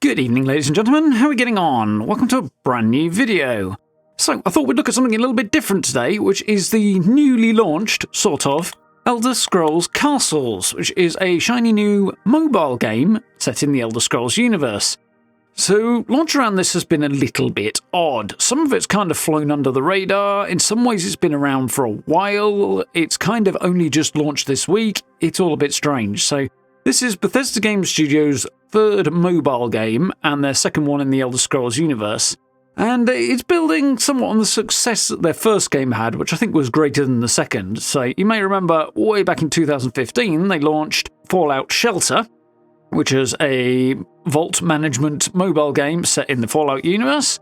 Good evening, ladies and gentlemen. How are we getting on? Welcome to a brand new video. So, I thought we'd look at something a little bit different today, which is the newly launched, sort of, Elder Scrolls Castles, which is a shiny new mobile game set in the Elder Scrolls universe. So, launch around this has been a little bit odd. Some of it's kind of flown under the radar. In some ways, it's been around for a while. It's kind of only just launched this week. It's all a bit strange. So, this is Bethesda Game Studios' third mobile game and their second one in the Elder Scrolls universe. And it's building somewhat on the success that their first game had, which I think was greater than the second. So you may remember way back in 2015, they launched Fallout Shelter, which is a vault management mobile game set in the Fallout universe.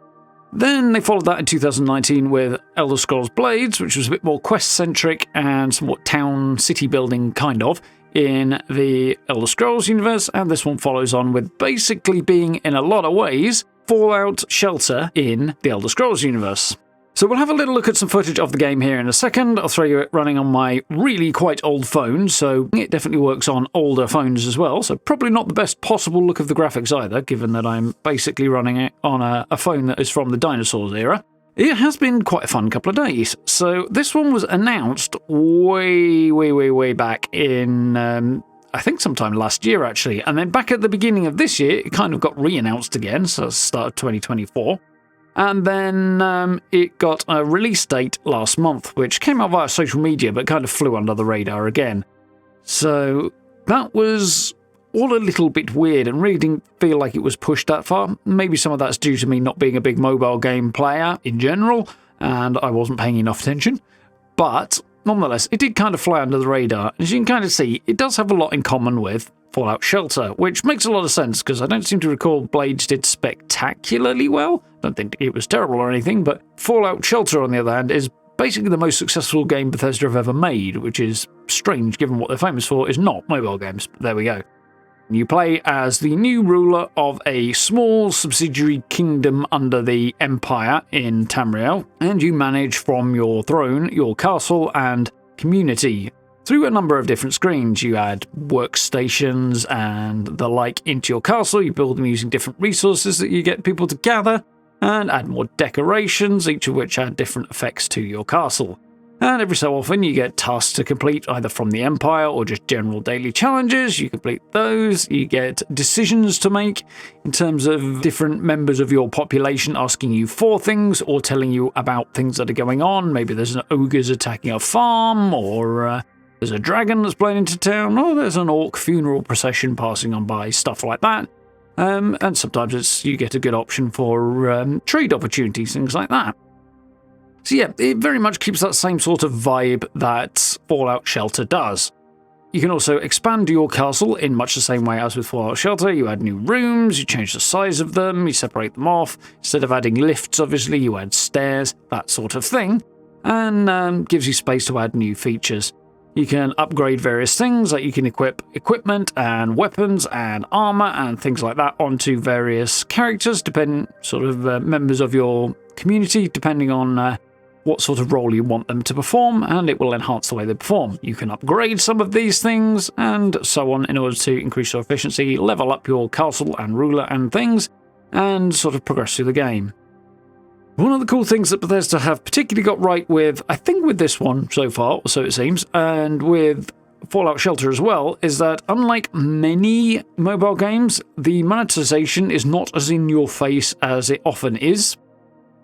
Then they followed that in 2019 with Elder Scrolls Blades, which was a bit more quest-centric and somewhat town city building kind of in the Elder Scrolls universe. And this one follows on with basically being, in a lot of ways, Fallout Shelter in the Elder Scrolls universe. So we'll have a little look at some footage of the game here in a second. I'll throw you it running on my really quite old phone, so it definitely works on older phones as well. So probably not the best possible look of the graphics either, given that I'm basically running it on a phone that is from the dinosaurs era. It has been quite a fun couple of days. So this one was announced way back in I think sometime last year, actually. And then back at the beginning of this year, it kind of got re-announced again, so start of 2024. And then it got a release date last month, which came out via social media, but kind of flew under the radar again. So that was all a little bit weird and really didn't feel like it was pushed that far. Maybe some of that's due to me not being a big mobile game player in general, and I wasn't paying enough attention. But nonetheless, it did kind of fly under the radar. As you can kind of see, it does have a lot in common with Fallout Shelter, which makes a lot of sense because I don't seem to recall Blades did spectacularly well. I don't think it was terrible or anything, but Fallout Shelter, on the other hand, is basically the most successful game Bethesda have ever made, which is strange given what they're famous for is not mobile games. But there we go. You play as the new ruler of a small subsidiary kingdom under the Empire in Tamriel, and you manage from your throne, your castle, and community. Through a number of different screens, you add workstations and the like into your castle. You build them using different resources that you get people to gather, and add more decorations, each of which add different effects to your castle. And every so often you get tasks to complete either from the Empire or just general daily challenges. You complete those, you get decisions to make in terms of different members of your population asking you for things or telling you about things that are going on. Maybe there's an ogre's attacking a farm, or there's a dragon that's blown into town, or there's an orc funeral procession passing on by, stuff like that. And sometimes you get a good option for trade opportunities, things like that. So yeah, it very much keeps that same sort of vibe that Fallout Shelter does. You can also expand your castle in much the same way as with Fallout Shelter. You add new rooms, you change the size of them, you separate them off. Instead of adding lifts, obviously, you add stairs, that sort of thing. And gives you space to add new features. You can upgrade various things, like you can equip equipment and weapons and armor and things like that onto various characters, members of your community, depending on what sort of role you want them to perform, and it will enhance the way they perform. You can upgrade some of these things, and so on, in order to increase your efficiency, level up your castle and ruler and things, and sort of progress through the game. One of the cool things that Bethesda have particularly got right with, I think with this one so far, or so it seems, and with Fallout Shelter as well, is that unlike many mobile games, the monetization is not as in your face as it often is.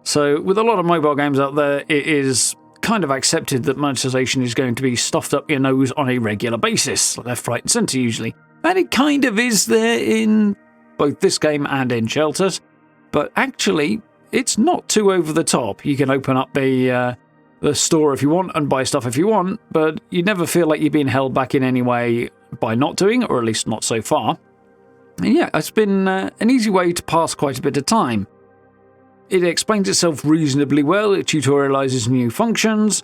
So with a lot of mobile games out there, it is kind of accepted that monetization is going to be stuffed up your nose on a regular basis, left, right and centre usually. And it kind of is there in both this game and in Shelters, but actually it's not too over the top. You can open up the store if you want and buy stuff if you want, but you never feel like you're being held back in any way by not doing it, or at least not so far. And yeah, it's been an easy way to pass quite a bit of time. It explains itself reasonably well, it tutorializes new functions.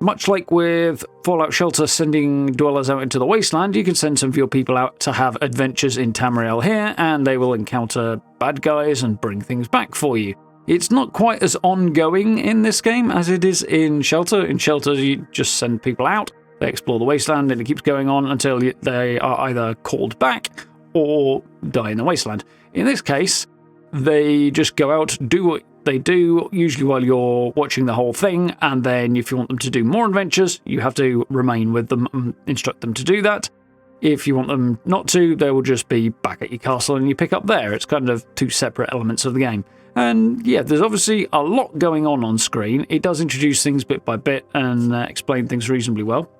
Much like with Fallout Shelter sending dwellers out into the wasteland, you can send some of your people out to have adventures in Tamriel here, and they will encounter bad guys and bring things back for you. It's not quite as ongoing in this game as it is in Shelter. In Shelter, you just send people out, they explore the wasteland, and it keeps going on until they are either called back or die in the wasteland. In this case, they just go out, do what they do, usually while you're watching the whole thing, and then if you want them to do more adventures, you have to remain with them and instruct them to do that. If you want them not to, they will just be back at your castle and you pick up there. It's kind of two separate elements of the game. And yeah, there's obviously a lot going on screen. It does introduce things bit by bit and explain things reasonably well.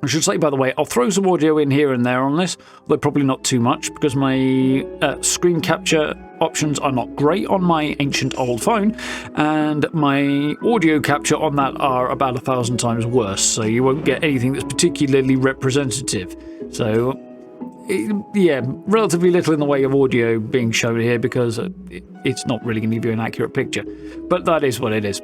I should say, by the way, I'll throw some audio in here and there on this, although probably not too much, because my screen capture options are not great on my ancient old phone, and my audio capture on that are about 1,000 times worse, so you won't get anything that's particularly representative. So, yeah, relatively little in the way of audio being shown here, because it's not really going to give you an accurate picture. But that is what it is.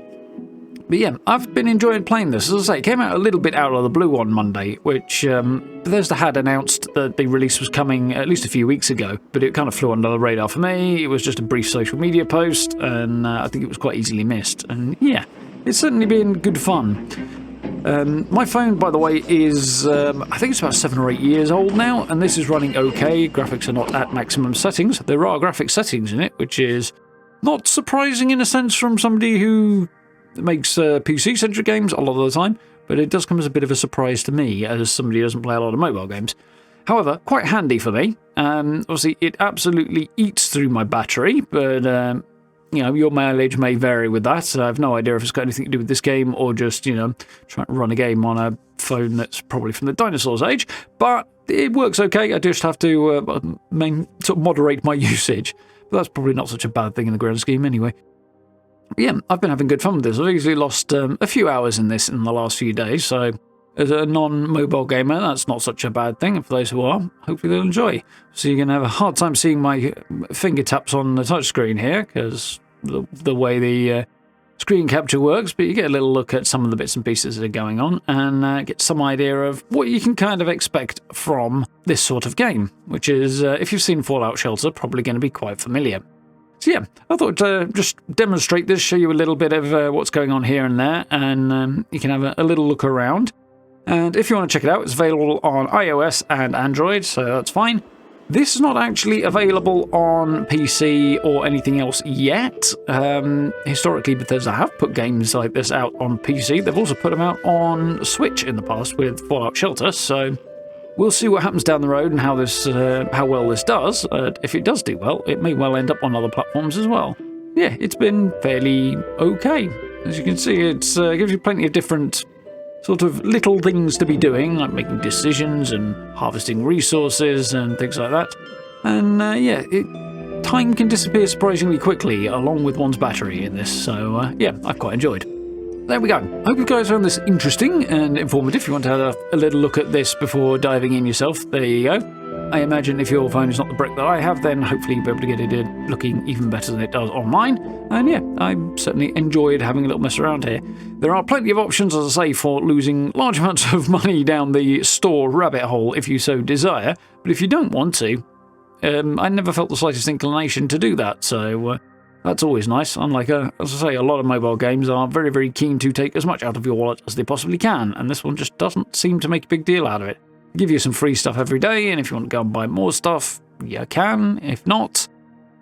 But yeah, I've been enjoying playing this. As I say, it came out a little bit out of the blue on Monday, which Bethesda had announced that the release was coming at least a few weeks ago, but it kind of flew under the radar for me. It was just a brief social media post, and I think it was quite easily missed. And yeah, it's certainly been good fun. My phone, by the way, is, I think it's about 7 or 8 years old now, and this is running okay. Graphics are not at maximum settings. There are graphic settings in it, which is not surprising in a sense from somebody who makes PC-centric games a lot of the time, but it does come as a bit of a surprise to me as somebody who doesn't play a lot of mobile games. However, quite handy for me. Obviously, it absolutely eats through my battery, but you know, your mileage may vary with that. So I have no idea if it's got anything to do with this game or just, you know, trying to run a game on a phone that's probably from the dinosaurs age. But it works okay. I just have to sort of moderate my usage. But that's probably not such a bad thing in the grand scheme anyway. Yeah, I've been having good fun with this. I've easily lost a few hours in this in the last few days, so as a non-mobile gamer, that's not such a bad thing. And for those who are, hopefully they'll enjoy. So you're going to have a hard time seeing my finger taps on the touchscreen here, because the way the screen capture works, but you get a little look at some of the bits and pieces that are going on, and get some idea of what you can kind of expect from this sort of game, which is, if you've seen Fallout Shelter, probably going to be quite familiar. So yeah, I thought just demonstrate this, show you a little bit of what's going on here and there, and you can have a little look around. And if you want to check it out, it's available on iOS and Android, so that's fine. This is not actually available on PC or anything else yet. Historically, Bethesda have put games like this out on PC. They've also put them out on Switch in the past with Fallout Shelter, so we'll see what happens down the road and how well this does. If it does do well, it may well end up on other platforms as well. Yeah, it's been fairly okay. As you can see, it gives you plenty of different sort of little things to be doing, like making decisions and harvesting resources and things like that. And yeah, time can disappear surprisingly quickly along with one's battery in this, so yeah, I've quite enjoyed. There we go. Hope you guys found this interesting and informative. If you want to have a little look at this before diving in yourself, there you go. I imagine if your phone is not the brick that I have, then hopefully you'll be able to get it looking even better than it does on mine. And yeah, I certainly enjoyed having a little mess around here. There are plenty of options, as I say, for losing large amounts of money down the store rabbit hole if you so desire. But if you don't want to, I never felt the slightest inclination to do that, so that's always nice. Unlike, as I say, a lot of mobile games are very, very keen to take as much out of your wallet as they possibly can, and this one just doesn't seem to make a big deal out of it. Give you some free stuff every day, and if you want to go and buy more stuff, you can. If not,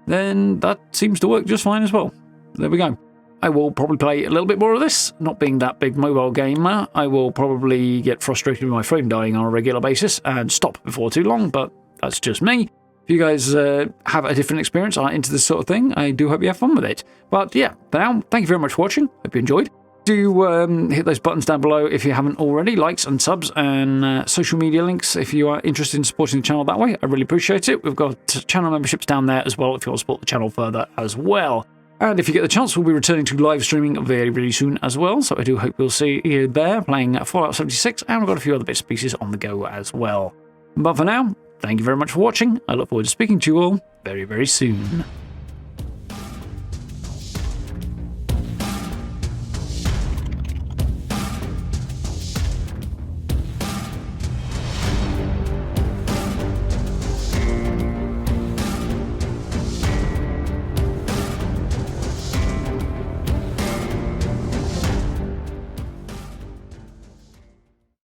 then that seems to work just fine as well. There we go. I will probably play a little bit more of this. Not being that big mobile gamer, I will probably get frustrated with my phone dying on a regular basis and stop before too long, but that's just me. If you guys have a different experience, are into this sort of thing, I do hope you have fun with it. But yeah, for now, thank you very much for watching. Hope you enjoyed. Do hit those buttons down below if you haven't already, likes and subs, and social media links if you are interested in supporting the channel that way. I really appreciate it. We've got channel memberships down there as well if you want to support the channel further as well. And if you get the chance, we'll be returning to live streaming very, very soon as well. So I do hope you'll see you there playing Fallout 76, and we've got a few other bits and pieces on the go as well. But for now, thank you very much for watching. I look forward to speaking to you all very, very soon.